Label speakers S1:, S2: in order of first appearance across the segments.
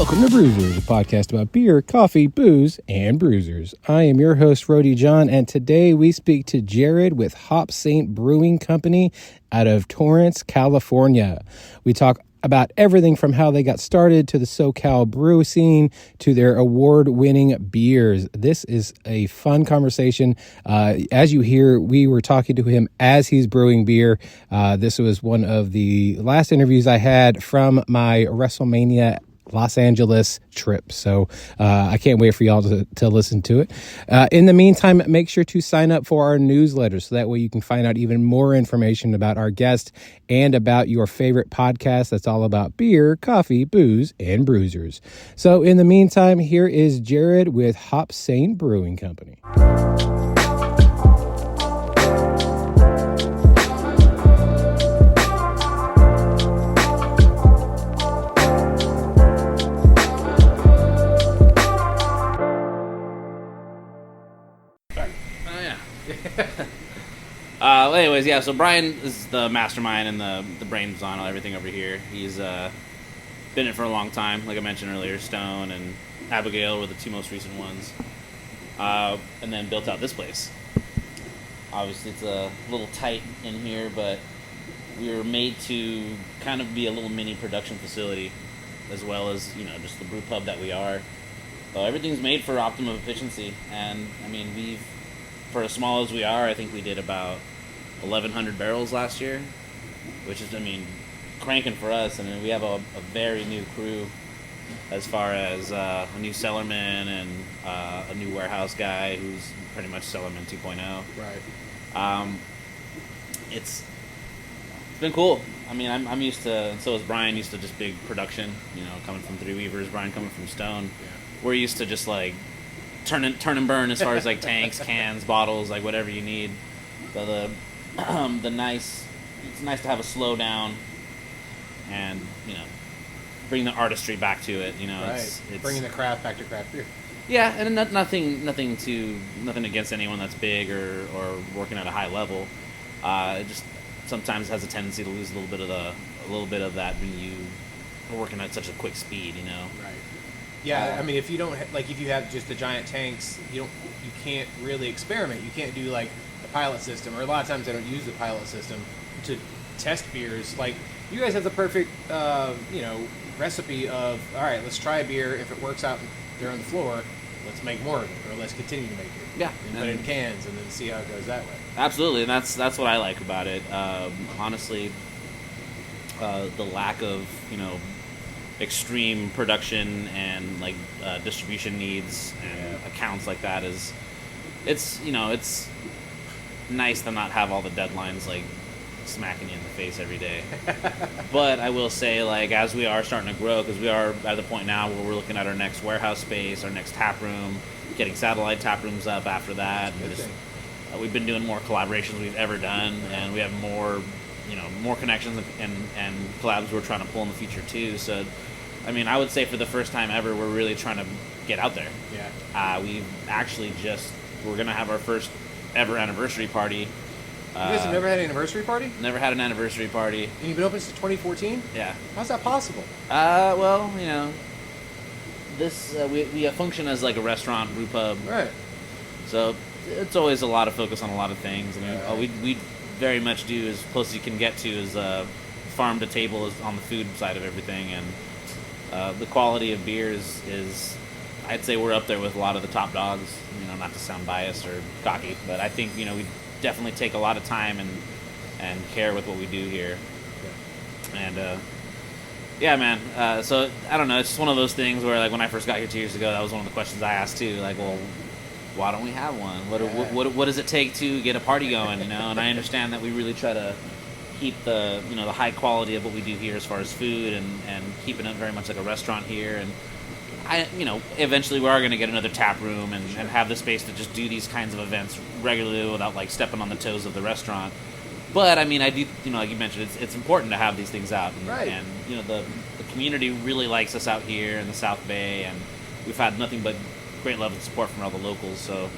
S1: Welcome to Brewsers, a podcast about beer, coffee, booze, and bruisers. I am your host, Rody John, and today we speak to Jared with HopSaint Brewing Company out of Torrance, California. We talk about everything from how they got started to the SoCal brew scene to their award-winning beers. This is a fun conversation. As you hear, we were talking to him as he's brewing beer. This was one of the last interviews I had from my WrestleMania Los Angeles trip. So I can't wait for y'all to listen to it. In the meantime, make sure to sign up for our newsletter so that way you can find out even more information about our guest and about your favorite podcast that's all about beer, coffee, booze, and bruisers. So in the meantime, here is Jared with HopSaint Brewing Company.
S2: Anyways, yeah, so Brian is the mastermind and the brains on everything over here. He's been in it for a long time. Like I mentioned earlier, Stone and Abigail were the two most recent ones. And then built out this place. Obviously, it's a little tight in here, but we were made to kind of be a little mini production facility, as well as, just the brew pub that we are. So everything's made for optimum efficiency. And, for as small as we are, I think we did about 1,100 barrels last year, which is, cranking for us. And we have a very new crew as far as a new cellarman and a new warehouse guy who's pretty much cellarman 2.0.
S1: Right.
S2: It's been cool. I'm used to, and so is Brian, used to just big production, coming from Three Weavers, Brian coming from Stone.
S1: Yeah.
S2: We're used to just like turn and burn as far as like tanks, cans, bottles, like whatever you need. So it's nice to have a slow down and bring the artistry back to it.
S1: Right.
S2: It's
S1: bringing the craft back to craft beer.
S2: Yeah, and nothing against anyone that's big or working at a high level. It just sometimes has a tendency to lose a little bit of that when you are working at such a quick speed.
S1: Right. Yeah, if you don't if you have just the giant tanks, you can't really experiment. You can't do like the pilot system, or a lot of times they don't use the pilot system to test beers. Like you guys have the perfect recipe of, all right, let's try a beer. If it works out there on the floor, let's make more of it, or let's continue to make it.
S2: Yeah,
S1: and put it in cans and then see how it goes that way.
S2: Absolutely, and that's what I like about it. Honestly, the lack of extreme production and distribution needs and accounts like that it's nice to not have all the deadlines smacking you in the face every day. But I will say, as we are starting to grow, because we are at the point now where we're looking at our next warehouse space, our next tap room, getting satellite tap rooms up after that. We've been doing more collaborations than we've ever done, and we have more connections and collabs we're trying to pull in the future too. So, I would say for the first time ever, we're really trying to get out there.
S1: Yeah.
S2: We've actually we're going to have our first ever anniversary party.
S1: You guys have never had an anniversary party?
S2: Never had an anniversary party.
S1: And you've been open since 2014?
S2: Yeah.
S1: How's that possible?
S2: This we function as a restaurant, brew pub.
S1: Right.
S2: So it's always a lot of focus on a lot of things. We very much do as close as you can get to is farm to table is on the food side of everything, and the quality of beers is I'd say we're up there with a lot of the top dogs. Not to sound biased or cocky, but I think we definitely take a lot of time and care with what we do here. And yeah, man. So I don't know. It's just one of those things where when I first got here 2 years ago, that was one of the questions I asked too. Well, why don't we have one? What does it take to get a party going? And I understand that we really try to keep the the high quality of what we do here as far as food and keeping it very much like a restaurant here. And eventually we are going to get another tap room and have the space to just do these kinds of events regularly without stepping on the toes of the restaurant. But I do, like you mentioned, it's important to have these things out. And,
S1: right.
S2: And the community really likes us out here in the South Bay, and we've had nothing but great love and support from all the locals. So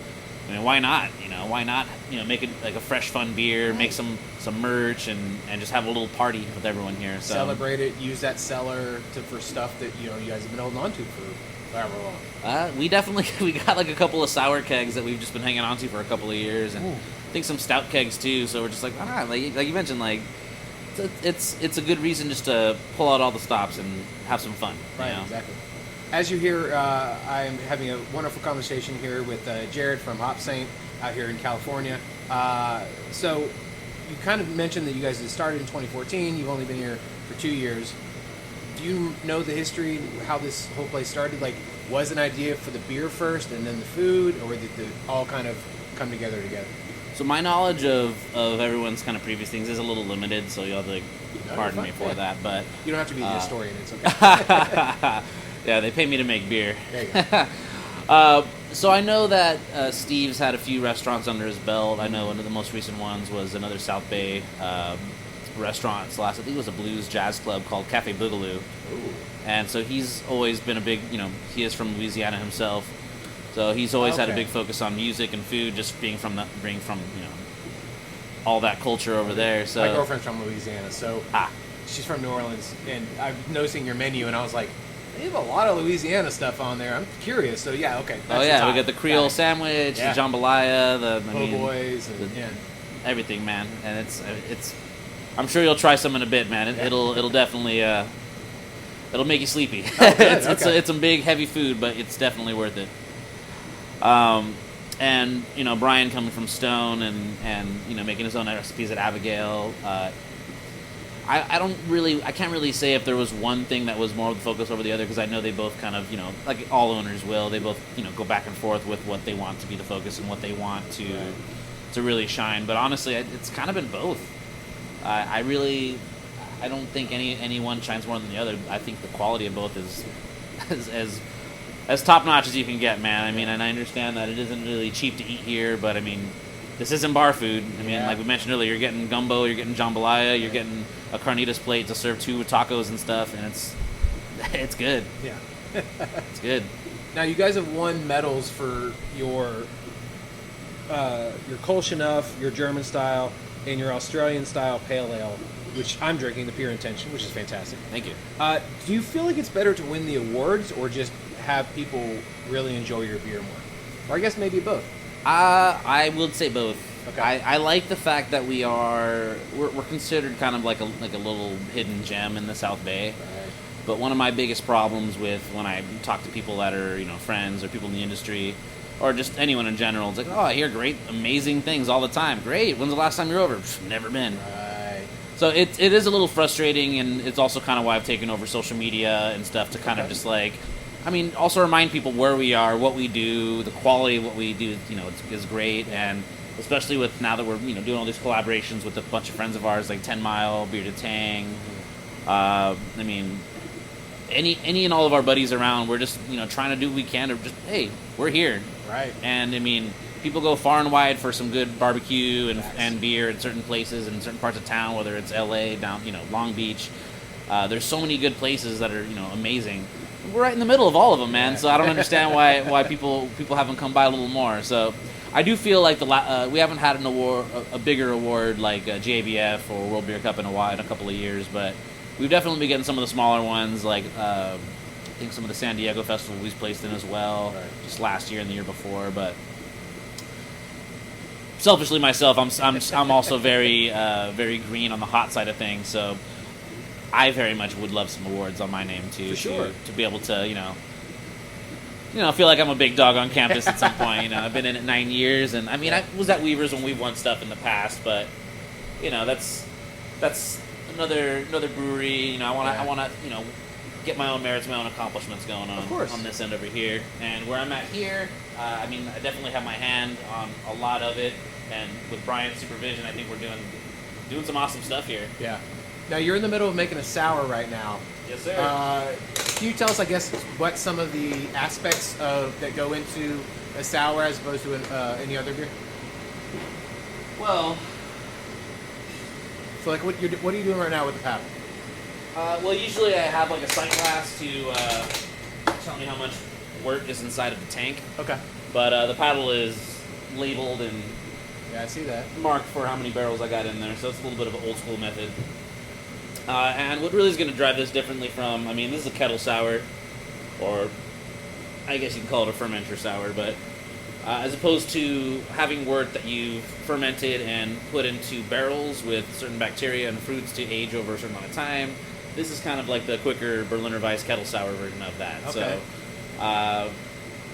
S2: I mean, why not? Why not? Make it like a fresh, fun beer, make some merch, and just have a little party with everyone here. So
S1: celebrate it. Use that cellar for stuff that you guys have been holding on to for however long.
S2: We got like a couple of sour kegs that we've just been hanging on to for a couple of years, and I think some stout kegs too. So we're just like, like you mentioned, like it's a good reason just to pull out all the stops and have some fun.
S1: Right, exactly. As you hear, I'm having a wonderful conversation here with Jared from HopSaint out here in California. So you kind of mentioned that you guys had started in 2014. You've only been here for 2 years. Do you know the history, how this whole place started? Like, was an idea for the beer first and then the food, or did it all kind of come together?
S2: So my knowledge of everyone's kind of previous things is a little limited, so you'll have to pardon me for that. But
S1: you don't have to be the historian. It's okay.
S2: Yeah, they pay me to make beer.
S1: There you go.
S2: So I know that Steve's had a few restaurants under his belt. I know one of the most recent ones was another South Bay restaurant. I think it was a blues jazz club called Cafe Boogaloo.
S1: Ooh.
S2: And so he's always been a big, he is from Louisiana himself. So he's always had a big focus on music and food, just being from all that culture over there. So
S1: my girlfriend's from Louisiana, so she's from New Orleans, and I'm noticing your menu, and I was like, they have a lot of Louisiana stuff on there. I'm curious. So yeah, okay. That's
S2: we got the Creole sandwich, the jambalaya, the
S1: boys,
S2: everything, man. And it's. I'm sure you'll try some in a bit, man. It'll definitely it'll make you sleepy.
S1: Oh, good.
S2: It's some big heavy food, but it's definitely worth it. And Brian coming from Stone and making his own recipes at Abigail. I can't really say if there was one thing that was more of the focus over the other, because I know they both kind of, like all owners will, they both, go back and forth with what they want to be the focus and what they want to really shine. But honestly, it's kind of been both. I don't think any one shines more than the other. I think the quality of both is as top notch as you can get, man. I mean, and I understand that it isn't really cheap to eat here, but I mean, this isn't bar food. I mean, like we mentioned earlier, you're getting gumbo, you're getting jambalaya, you're getting a carnitas plate to serve 2 tacos and stuff, and it's good.
S1: Yeah.
S2: It's good.
S1: Now, you guys have won medals for your Kolsch Enough, your German style, and your Australian style pale ale, which I'm drinking, the Pure Intention, which is fantastic.
S2: Thank you.
S1: Do you feel like it's better to win the awards or just have people really enjoy your beer more? Or I guess maybe both.
S2: I would say both.
S1: Okay.
S2: I like the fact that we're considered kind of like a little hidden gem in the South Bay.
S1: Right.
S2: But one of my biggest problems with when I talk to people that are friends or people in the industry, or just anyone in general, it's like, oh, I hear great, amazing things all the time. Great. When's the last time you were over? Pfft, never been.
S1: Right.
S2: So it is a little frustrating, and it's also kind of why I've taken over social media and stuff to kind of just like, also remind people where we are, what we do, the quality of what we do, is great, and especially with now that we're doing all these collaborations with a bunch of friends of ours like 10 Mile, Bearded Tang. Any and all of our buddies around, we're just trying to do what we can to just, hey, we're here,
S1: right?
S2: And people go far and wide for some good barbecue and beer in certain places in certain parts of town, whether it's LA, down Long Beach. There's so many good places that are amazing. We're right in the middle of all of them, man. So I don't understand why people haven't come by a little more. So I do feel like we haven't had an award, a bigger award like JBF or World Beer Cup in a couple of years, but we've definitely been getting some of the smaller ones, like I think some of the San Diego Festival we've placed in as well, just last year and the year before. But selfishly myself, I'm also very very green on the hot side of things, so I very much would love some awards on my name too.
S1: For sure.
S2: To be able to feel like I'm a big dog on campus at some point. I've been in it 9 years, and I was at Weaver's when we've won stuff in the past, but that's another brewery. I want to get my own merits, my own accomplishments going on this end over here. And where I'm at here, I definitely have my hand on a lot of it, and with Brian's supervision, I think we're doing some awesome stuff here.
S1: Yeah. Now, you're in the middle of making a sour right now.
S2: Yes, sir.
S1: Can you tell us, I guess, what some of the aspects that go into a sour as opposed to any other beer?
S2: Well,
S1: so like, what are you doing right now with the paddle?
S2: Well, usually I have like a sight glass to tell me how much wort is inside of the tank.
S1: Okay.
S2: But the paddle is labeled and
S1: Yeah, I see that.
S2: marked for how many barrels I got in there. So it's a little bit of an old school method. And what really is going to drive this differently from, I mean, this is a kettle sour, or I guess you can call it a fermenter sour, but as opposed to having wort that you've fermented and put into barrels with certain bacteria and fruits to age over a certain amount of time, this is kind of like the quicker Berliner Weiss kettle sour version of that.
S1: Okay.
S2: So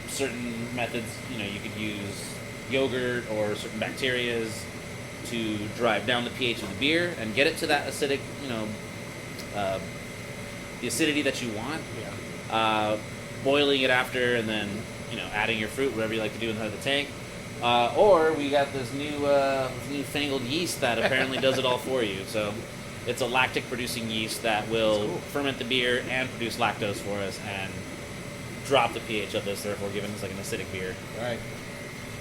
S2: certain methods, you could use yogurt or certain bacterias to drive down the pH of the beer and get it to that acidic, the acidity that you want.
S1: Yeah.
S2: Boiling it after, and then adding your fruit, whatever you like to do inside the tank. Or we got this newfangled yeast that apparently does it all for you. So it's a lactic producing yeast that will ferment the beer and produce lactose for us and drop the pH of this, therefore giving us like an acidic beer.
S1: All right.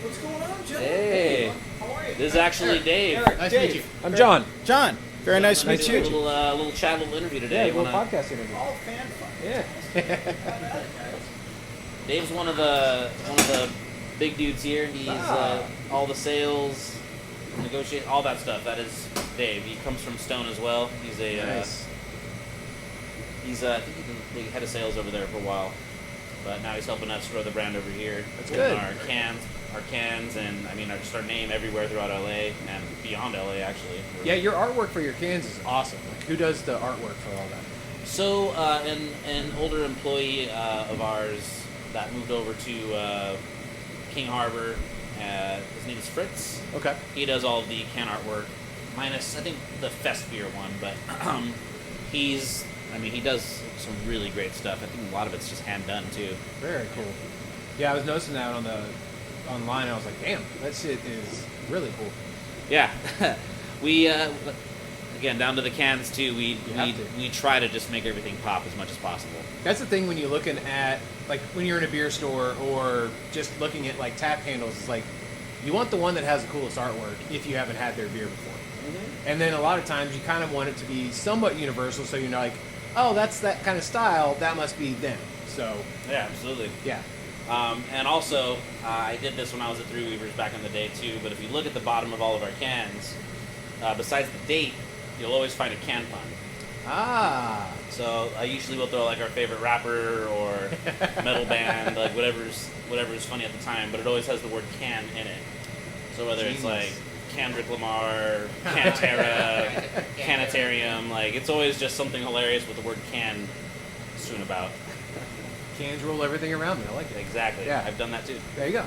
S3: What's going on, Joe?
S2: Hey.
S3: How are you?
S2: This is actually Dave.
S3: Eric,
S1: Nice to
S3: Dave.
S1: meet you. I'm John.
S3: John. Very nice to meet
S2: Nice
S3: you.
S2: to do a little chat, little interview today.
S1: Yeah, little podcast interview.
S3: All fan fun.
S1: Yeah.
S2: Dave's one of the big dudes here. He's all the sales, negotiate, all that stuff. That is Dave. He comes from Stone as well. He's a
S1: Nice.
S2: I think he's been the head of sales over there for a while, but now he's helping us grow the brand over here.
S1: That's
S2: with
S1: good.
S2: Our cans, and I mean just our name everywhere throughout LA and beyond LA actually.
S1: Yeah, your artwork for your cans is awesome. Like, who does the artwork for all that?
S2: So, an older employee of ours that moved over to King Harbor, his name is Fritz.
S1: Okay.
S2: He does all of the can artwork, minus, I think, the Fest beer one, but he does some really great stuff. I think a lot of it's just hand done, too.
S1: Very cool. Yeah, I was noticing that online, and I was like, damn, that shit is really cool.
S2: Yeah. We, again, down to the cans, too, we try to just make everything pop as much as possible.
S1: That's the thing when you're looking at, like, when you're in a beer store or just looking at, like, tap handles, it's like, you want the one that has the coolest artwork if you haven't had their beer before. Mm-hmm. And then a lot of times you kind of want it to be somewhat universal, so you're not like, oh, that's that kind of style, that must be them. So,
S2: Yeah, absolutely.
S1: yeah.
S2: And also, I did this when I was at Three Weavers back in the day, too, but if you look at the bottom of all of our cans, besides the date, you'll always find a can pun.
S1: Ah.
S2: So I usually will throw like our favorite rapper or metal band, like whatever's funny at the time, but it always has the word can in it. So whether it's like Kendrick Lamar, Cantera, Canitarium, like it's always just something hilarious with the word can strewn about.
S1: Cans roll everything around me. I like it.
S2: Exactly.
S1: Yeah.
S2: I've done that too.
S1: There you go.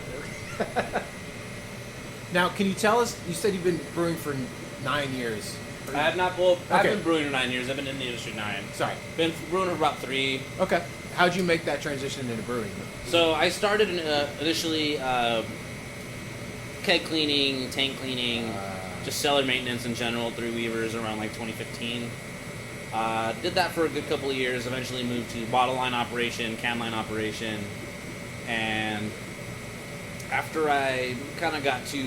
S1: Now, can you tell us, you said you've been brewing for 9 years.
S2: I have not. Well, I've
S1: Okay.
S2: been brewing for 9 years. I've been in the industry 9.
S1: Sorry.
S2: Been brewing for about 3.
S1: Okay. How'd you make that transition into brewing?
S2: So I started initially keg cleaning, tank cleaning, just cellar maintenance in general through Weavers around like 2015. Did that for a good couple of years. Eventually moved to bottle line operation, can line operation, and after I kind of got to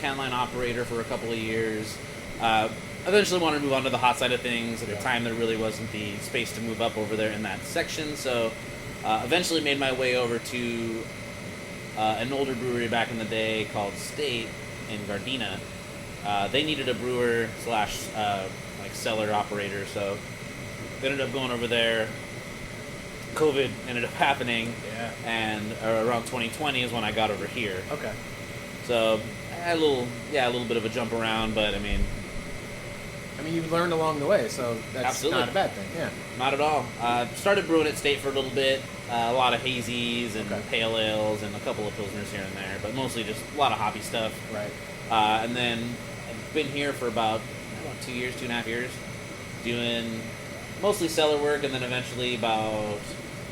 S2: can line operator for a couple of years, eventually wanted to move on to the hot side of things. At the time, there really wasn't the space to move up over there in that section, so eventually made my way over to an older brewery back in the day called State in Gardena. They needed a brewer slash like cellar operator, so ended up going over there. COVID ended up happening, and around 2020 is when I got over here.
S1: Okay.
S2: So I had a little bit of a jump around, but I mean,
S1: you've learned along the way, so that's
S2: Absolutely.
S1: not a bad thing. Yeah.
S2: not at all. Started brewing at State for a little bit, a lot of hazies and pale ales and a couple of pilsners here and there, but mostly just a lot of hoppy stuff.
S1: Right.
S2: And then I've been here for about 2 years, 2.5 years, doing mostly cellar work, and then eventually about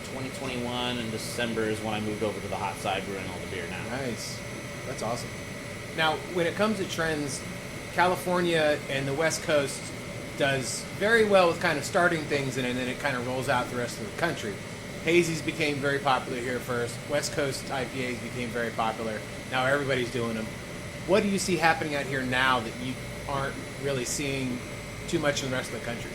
S2: 2021 in December is when I moved over to the hot side brewing all the beer now.
S1: Nice. That's awesome. Now, when it comes to trends, California and the West Coast does very well with kind of starting things, and then it kind of rolls out the rest of the country. Hazies became very popular here first. West Coast IPAs became very popular. Now everybody's doing them. What do you see happening out here now that you aren't really seeing too much in the rest of the country?